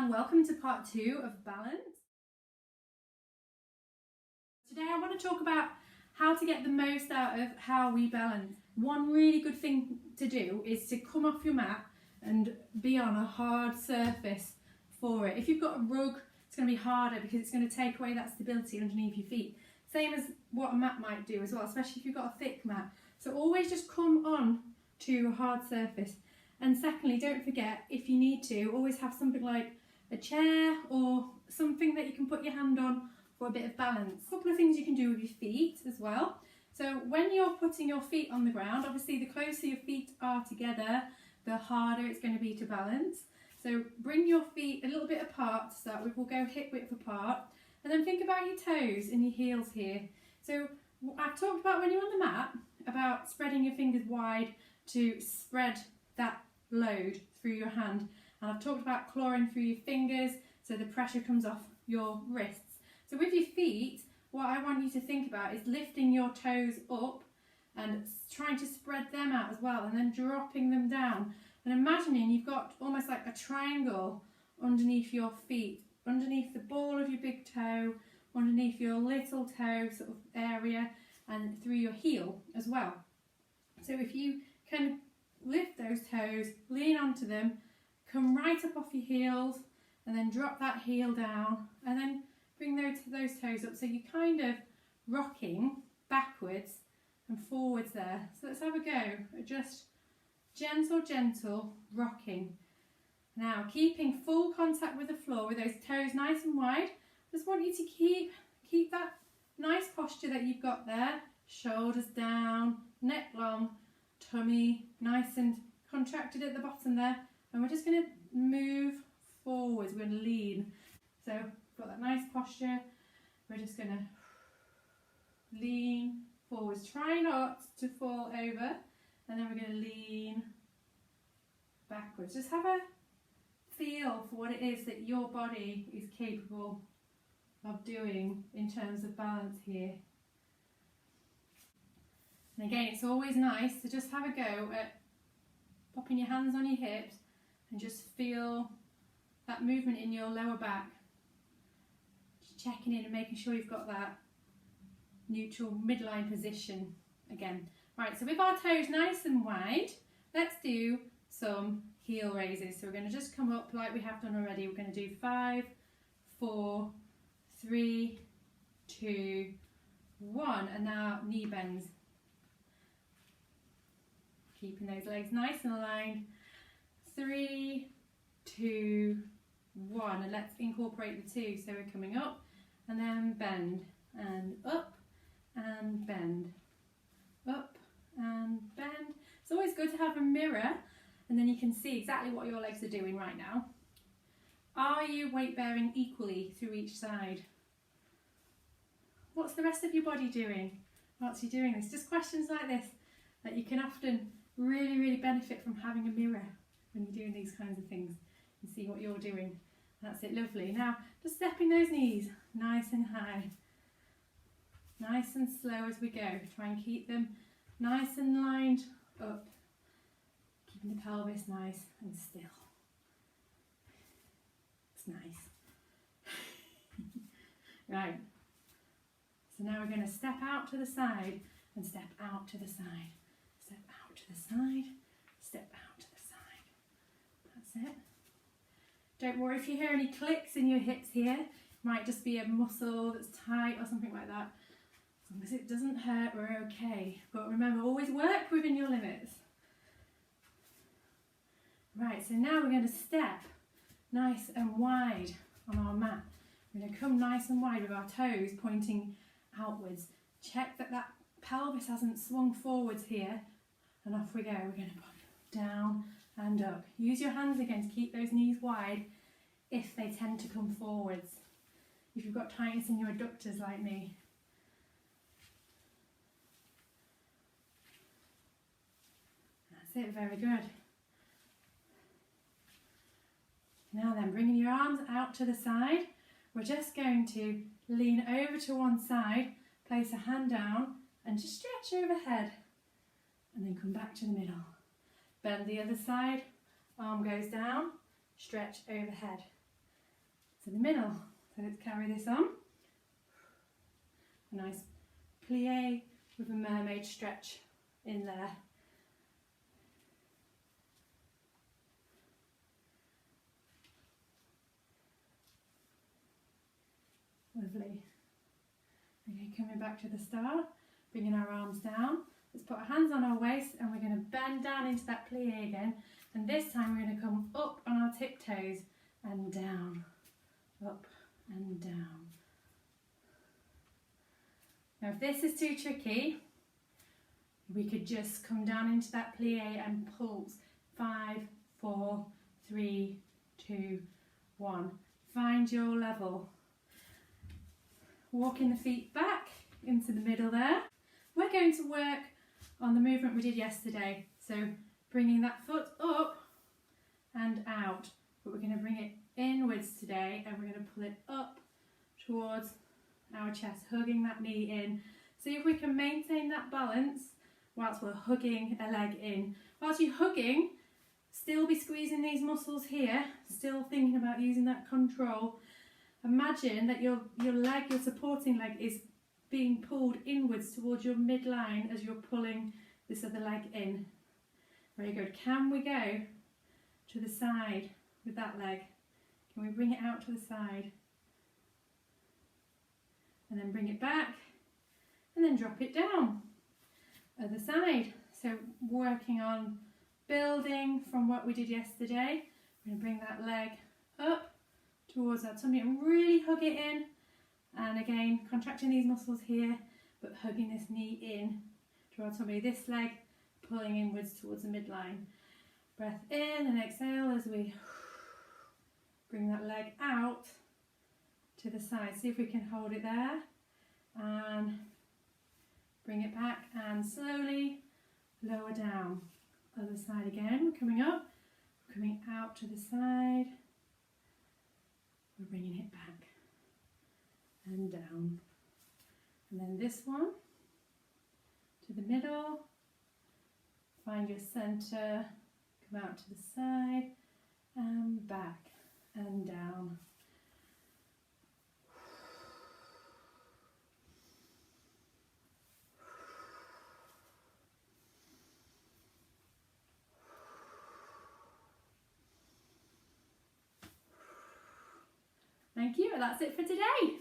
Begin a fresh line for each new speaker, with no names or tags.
and welcome to part 2 of balance. Today I want to talk about how to get the most out of how we balance. One really good thing to do is to come off your mat and be on a hard surface for it. If you've got a rug, it's going to be harder because it's going to take away that stability underneath your feet. Same as what a mat might do as well, especially if you've got a thick mat. So always just come on to a hard surface. And secondly, don't forget, if you need to, always have something like a chair or something that you can put your hand on for a bit of balance. A couple of things you can do with your feet as well. So when you're putting your feet on the ground, obviously the closer your feet are together, the harder it's going to be to balance. So bring your feet a little bit apart to start with. We'll go hip width apart. And then think about your toes and your heels here. So I've talked about when you're on the mat, about spreading your fingers wide to spread that load through your hand, and I've talked about clawing through your fingers so the pressure comes off your wrists. So with your feet, what I want you to think about is lifting your toes up and trying to spread them out as well, and then dropping them down and imagining you've got almost like a triangle underneath your feet, underneath the ball of your big toe, underneath your little toe sort of area, and through your heel as well. So if you can lift those toes, lean onto them, come right up off your heels, and then drop that heel down, and then bring those toes up. So you're kind of rocking backwards and forwards there. So let's have a go at just gentle rocking. Now, keeping full contact with the floor with those toes nice and wide. Just want you to keep that nice posture that you've got there. Shoulders down, neck long, tummy nice and contracted at the bottom there, and we're just going to move forwards. We're going to lean. So we've got that nice posture. We're just going to lean forwards. Try not to fall over, and then we're going to lean backwards. Just have a feel for what it is that your body is capable of doing in terms of balance here. And again, it's always nice to just have a go at popping your hands on your hips and just feel that movement in your lower back. Just checking in and making sure you've got that neutral midline position again. Right, so with our toes nice and wide, let's do some heel raises. So we're going to just come up like we have done already. We're going to do 5, 4, 3, 2, 1, and now knee bends. Keeping those legs nice and aligned. 3, 2, 1, and let's incorporate the 2. So we're coming up and then bend and up and bend, up and bend. It's always good to have a mirror, and then you can see exactly what your legs are doing right now. Are you weight bearing equally through each side? What's the rest of your body doing whilst you're doing this? Just questions like this that you can often really benefit from having a mirror when you're doing these kinds of things and see what you're doing. That's it, lovely. Now just stepping those knees nice and high, nice and slow as we go. Try and keep them nice and lined up, keeping the pelvis nice and still. It's nice. Right, so now we're going to step out to the side and step out to the side. Step out to the side, step out to the side. That's it. Don't worry if you hear any clicks in your hips here. It might just be a muscle that's tight or something like that. As long as it doesn't hurt, we're okay. But remember, always work within your limits. Right, so now we're going to step nice and wide on our mat. We're going to come nice and wide with our toes pointing outwards. Check that that pelvis hasn't swung forwards here. And off we go. We're going to pop down and up. Use your hands again to keep those knees wide if they tend to come forwards. If you've got tightness in your adductors like me. That's it, very good. Now then, bringing your arms out to the side, we're just going to lean over to one side, place a hand down and just stretch overhead. And then come back to the middle. Bend the other side, arm goes down, stretch overhead. to the middle. So let's carry this on. A nice plie with a mermaid stretch in there. Lovely. Okay, coming back to the start, bringing our arms down. Let's put our hands on our waist and we're going to bend down into that plie again. And this time we're going to come up on our tiptoes and down, up and down. Now if this is too tricky, we could just come down into that plie and pulse. 5, 4, 3, 2, 1. Find your level. Walking the feet back into the middle there. We're going to work on the movement we did yesterday. So bringing that foot up and out. But we're going to bring it inwards today and we're going to pull it up towards our chest, hugging that knee in. See if we can maintain that balance whilst we're hugging a leg in. Whilst you're hugging, still be squeezing these muscles here, still thinking about using that control. Imagine that your leg, your supporting leg, is being pulled inwards towards your midline as you're pulling this other leg in. Very good. Can we go to the side with that leg? Can we bring it out to the side? And then bring it back and then drop it down. Other side. So working on building from what we did yesterday. We're going to bring that leg up towards our tummy and really hug it in. And again, contracting these muscles here, but hugging this knee in to our tummy. This leg pulling inwards towards the midline. Breath in and exhale as we bring that leg out to the side. See if we can hold it there. And bring it back and slowly lower down. Other side again. We're coming up, coming out to the side. We're bringing it back and down. And then this one to the middle. Find your center. Come out to the side and back and down. Thank you, that's it for today.